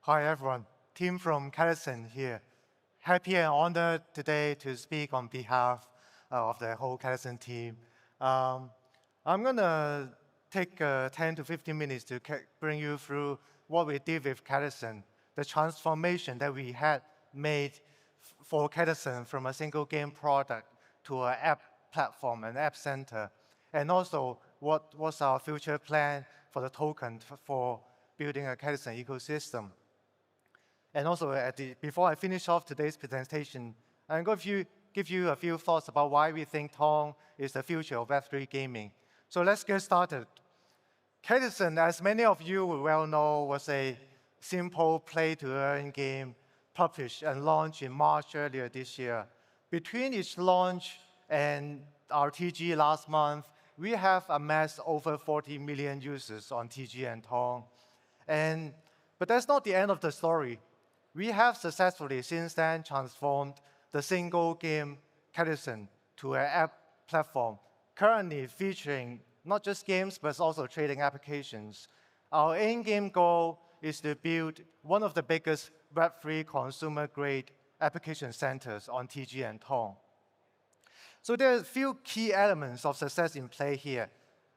Hi, everyone. Tim from Catizen here. Happy and honored today to speak on behalf of the whole Catizen team. I'm going to take 10 to 15 minutes to bring you through what we did with Catizen, the transformation that we had made for Catizen from a single game product to an app platform, an app center, and also what was our future plan for the token for building a Catizen ecosystem. And also, before I finish off today's presentation, I'm going to give you a few thoughts about why we think Tong is the future of Web3 gaming. So let's get started. Catizen, as many of you will well know, was a simple play-to-earn game published and launched in March earlier this year. Between its launch and our TG last month, we have amassed over 40 million users on TG and Tong. But that's not the end of the story. We have successfully since then transformed the single game Catizen to an app platform, currently featuring not just games, but also trading applications. Our in-game goal is to build one of the biggest Web3 consumer-grade application centers on TG and Tong. So there are a few key elements of success in play here.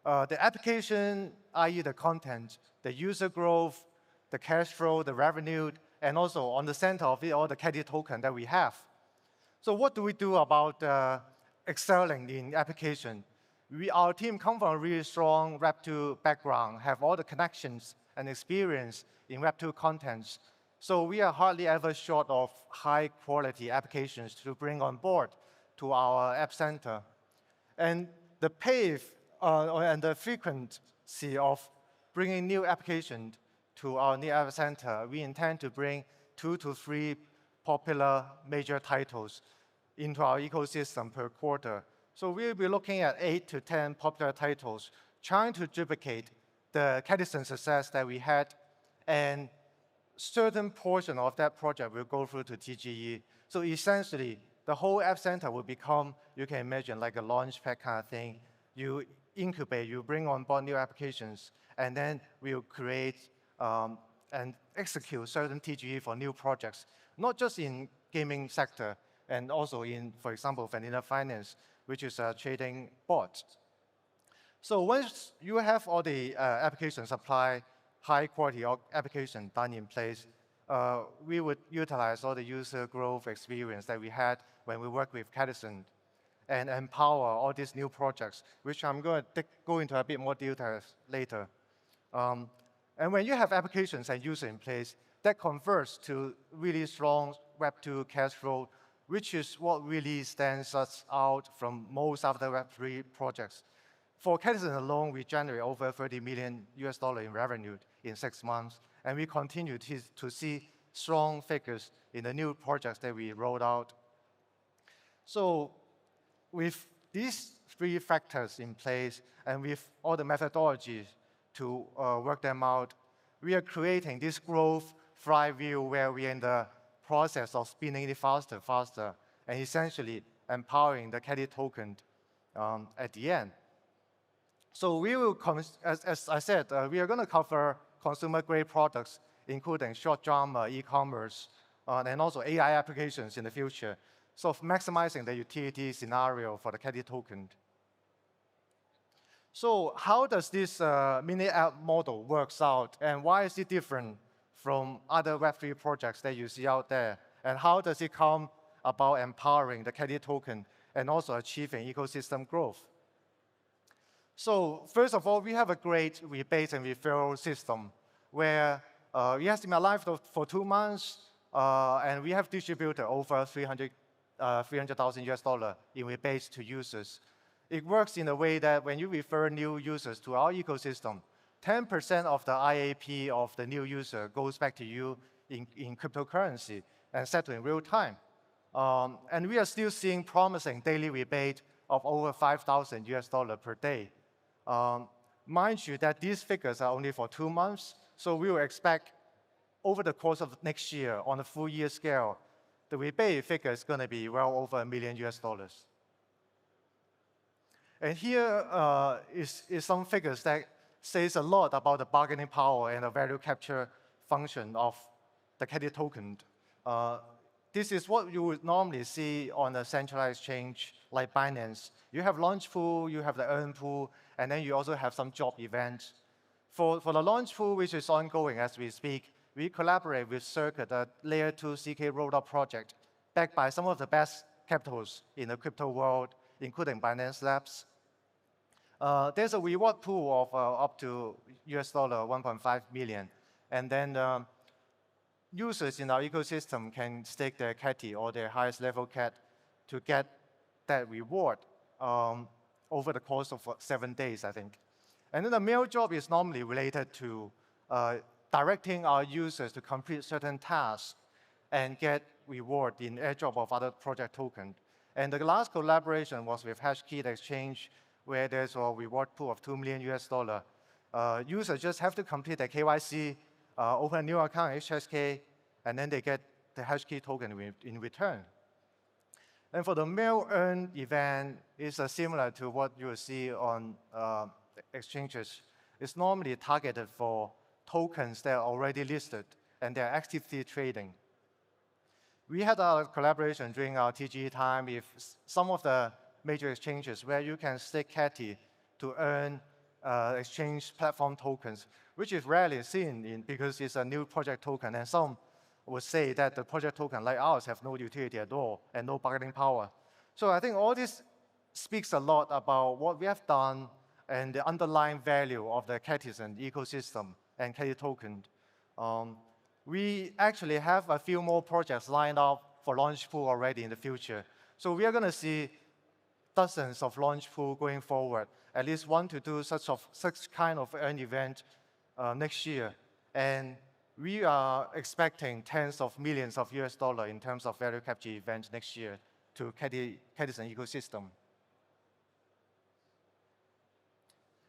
The application, i.e. the content, the user growth, the cash flow, the revenue, and also on the center of it, all the Cati token that we have. So what do we do about excelling in application? Our team comes from a really strong Web2 background, have all the connections and experience in Web2 contents. So we are hardly ever short of high-quality applications to bring on board to our app center. And the pace and the frequency of bringing new applications to our new app center, we intend to bring 2 to 3 popular major titles into our ecosystem per quarter. So we'll be looking at 8 to 10 popular titles, trying to duplicate the Catizen success that we had, and certain portion of that project will go through to TGE. So essentially, the whole app center will become, you can imagine, like a launchpad kind of thing. You incubate, you bring on board new applications, and then we'll create and execute certain TGE for new projects, not just in gaming sector, and also in, for example, vanilla finance, which is a trading bot. So once you have all the application supply, high quality application done in place, we would utilize all the user growth experience that we had when we worked with Catizen and empower all these new projects, which I'm going to go into a bit more details later. And when you have applications and users in place, that converts to really strong Web2 cash flow, which is what really stands us out from most other Web3 projects. For Catizen alone, we generate over $30 million in revenue in 6 months, and we continue to see strong figures in the new projects that we rolled out. So with these 3 factors in place, and with all the methodologies to work them out, we are creating this growth flywheel where we are in the process of spinning it faster, and essentially empowering the Cati token at the end. So we will, as I said, we are going to cover consumer-grade products, including short drama, e-commerce, and also AI applications in the future, so maximizing the utility scenario for the Cati token. So how does this mini app model works out, and why is it different from other Web3 projects that you see out there? And how does it come about empowering the Cati token and also achieving ecosystem growth? So first of all, we have a great rebate and referral system where we have been alive for 2 months, and we have distributed over $300,000 in rebates to users. It works in a way that when you refer new users to our ecosystem, 10% of the IAP of the new user goes back to you in cryptocurrency and settled in real time. And we are still seeing promising daily rebate of over $5,000 per day. Mind you that these figures are only for 2 months, so we will expect over the course of next year, on a full year scale, the rebate figure is going to be well over $1 million. And here is some figures that says a lot about the bargaining power and the value capture function of the Cati token. This is what you would normally see on a centralized exchange like Binance. You have launch pool, you have the earn pool, and then you also have some job events. For the launch pool, which is ongoing as we speak, we collaborate with Circuit, a layer 2 CK rollup project, backed by some of the best capitals in the crypto world, including Binance Labs. There's a reward pool of up to US dollar 1.5 million. And then users in our ecosystem can stake their Cati or their highest level cat to get that reward over the course of 7 days, I think. And then the mail job is normally related to directing our users to complete certain tasks and get reward in airdrop of other project token. And the last collaboration was with Hashkey Exchange, where there's a reward pool of 2 million US dollar. Users just have to complete their KYC, open a new account in HSK, and then they get the Hashkey token in return. And for the mail earn event, it's similar to what you will see on exchanges. It's normally targeted for tokens that are already listed and they're actively trading. We had a collaboration during our TGE time with some of the major exchanges where you can stake Cati to earn exchange platform tokens, which is rarely seen because it's a new project token. And some would say that the project token like ours have no utility at all and no bargaining power. So I think all this speaks a lot about what we have done and the underlying value of the Catizen ecosystem and Cati token. We actually have a few more projects lined up for launch pool already in the future. So we are going to see dozens of launch pool going forward, at least 1 to 2 such kind of earn event next year. And we are expecting tens of millions of US dollar in terms of value capture events next year to Catizen ecosystem.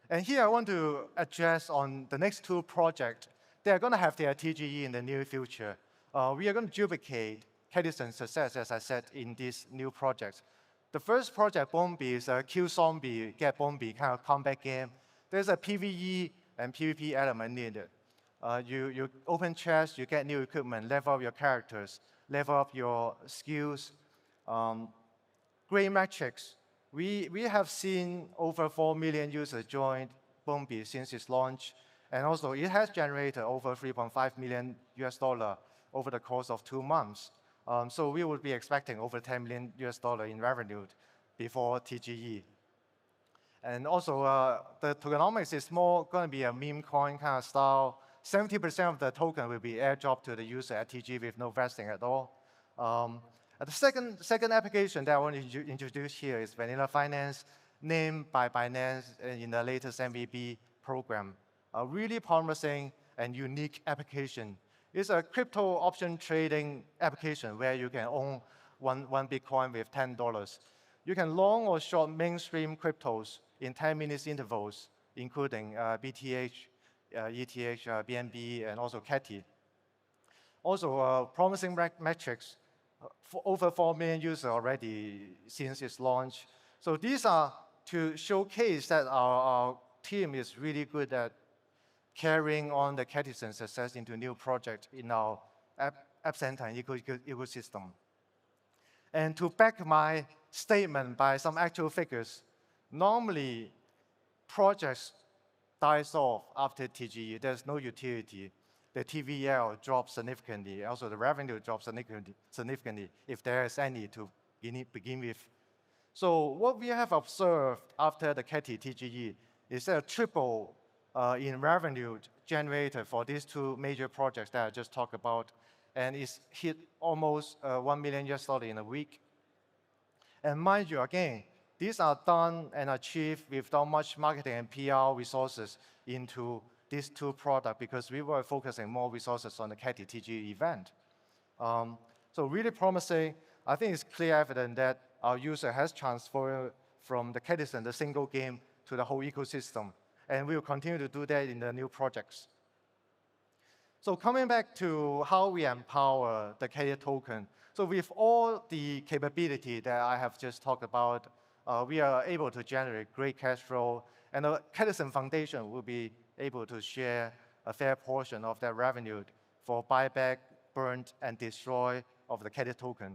And here I want to address on the next 2 projects. They are going to have their TGE in the near future. We are going to duplicate Catizen's success, as I said, in these new projects. The first project, Bombi, is a kill zombie, get Bombi kind of combat game. There's a PvE and PvP element needed. You open chests, you get new equipment, level up your characters, level up your skills. Great metrics. We have seen over 4 million users join Bombi since its launch. And also, it has generated over 3.5 million US dollar over the course of 2 months. So we would be expecting over 10 million US dollar in revenue before TGE. And also, the tokenomics is more going to be a meme coin kind of style. 70% of the token will be airdropped to the user at TGE with no vesting at all. The second application that I want to introduce here is Vanilla Finance, named by Binance in the latest MVP program. A really promising and unique application. It's a crypto option trading application where you can own one Bitcoin with $10. You can long or short mainstream cryptos in 10 minutes intervals, including BTH, ETH, BNB, and also Cati. Also, promising metrics, for over 4 million users already since its launch. So these are to showcase that our team is really good at carrying on the Catizen success into new projects in our App Center and ecosystem. And to back my statement by some actual figures, normally projects dies off after TGE. There's no utility. The TVL drops significantly. Also, the revenue drops significantly if there is any to begin with. So what we have observed after the Cati TGE is a triple in revenue generated for these 2 major projects that I just talked about, and it's hit almost 1 million US dollar in a week. And mind you, again, these are done and achieved without much marketing and PR resources into these 2 products because we were focusing more resources on the Cati TGE event. So really promising. I think it's clear evident that our user has transferred from the Catizen, the single game, to the whole ecosystem. And we will continue to do that in the new projects. So coming back to how we empower the Cati token. So with all the capability that I have just talked about, we are able to generate great cash flow. And the Catizen Foundation will be able to share a fair portion of that revenue for buyback, burned and destroyed of the Cati token.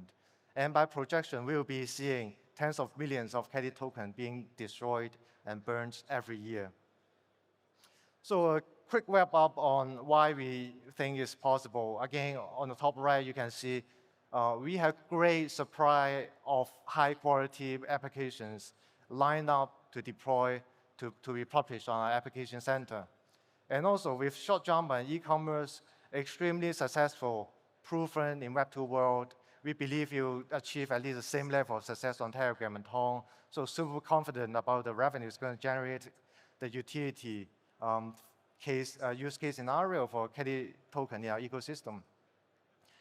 And by projection, we will be seeing tens of millions of Cati tokens being destroyed and burned every year. So a quick wrap up on why we think it's possible. Again, on the top right, you can see we have great supply of high quality applications lined up to deploy, to be published on our application center. And also with short jump and e-commerce, extremely successful, proven in Web2 world, we believe you'll achieve at least the same level of success on Telegram and Tong. So super confident about the revenue it's going to generate, the utility use case scenario for Cati token in our ecosystem.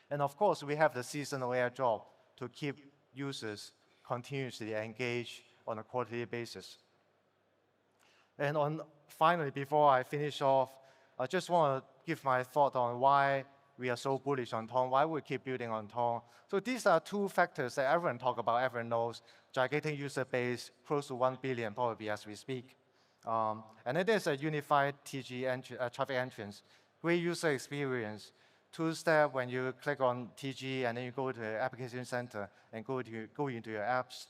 And of course, we have the seasonal airdrop to keep users continuously engaged on a quarterly basis. And finally, before I finish off, I just want to give my thought on why we are so bullish on Tong, why we keep building on Tong. So these are two factors that everyone talks about, everyone knows. Gigantic user base, close to 1 billion probably as we speak. And it is a unified TG traffic entrance, great user experience. Two-step when you click on TG and then you go to the application center and go into your apps.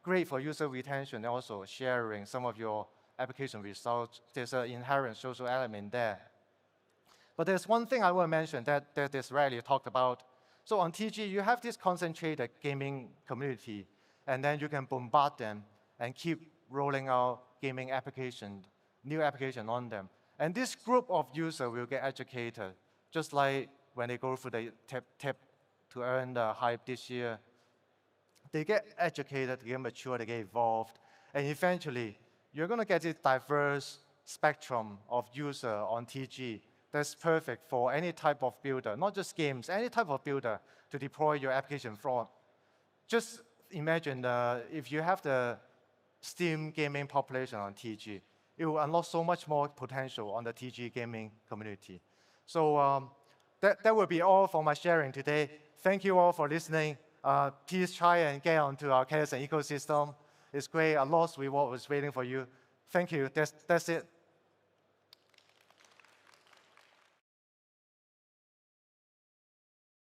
Great for user retention and also sharing some of your application results. There's an inherent social element there. But there's one thing I want to mention that is rarely talked about. So on TG, you have this concentrated gaming community, and then you can bombard them and keep rolling out gaming applications, new application on them. And this group of users will get educated, just like when they go through the tip to earn the hype this year. They get educated, they get mature, they get evolved, and eventually, you're going to get this diverse spectrum of user on TG that's perfect for any type of builder, not just games, any type of builder to deploy your application from. Just imagine if you have the Steam gaming population on TG, it will unlock so much more potential on the TG gaming community. So that will be all for my sharing today. Thank you all for listening. Please try and get onto our Catizen ecosystem. It's great. A lot of reward was waiting for you. Thank you. That's it.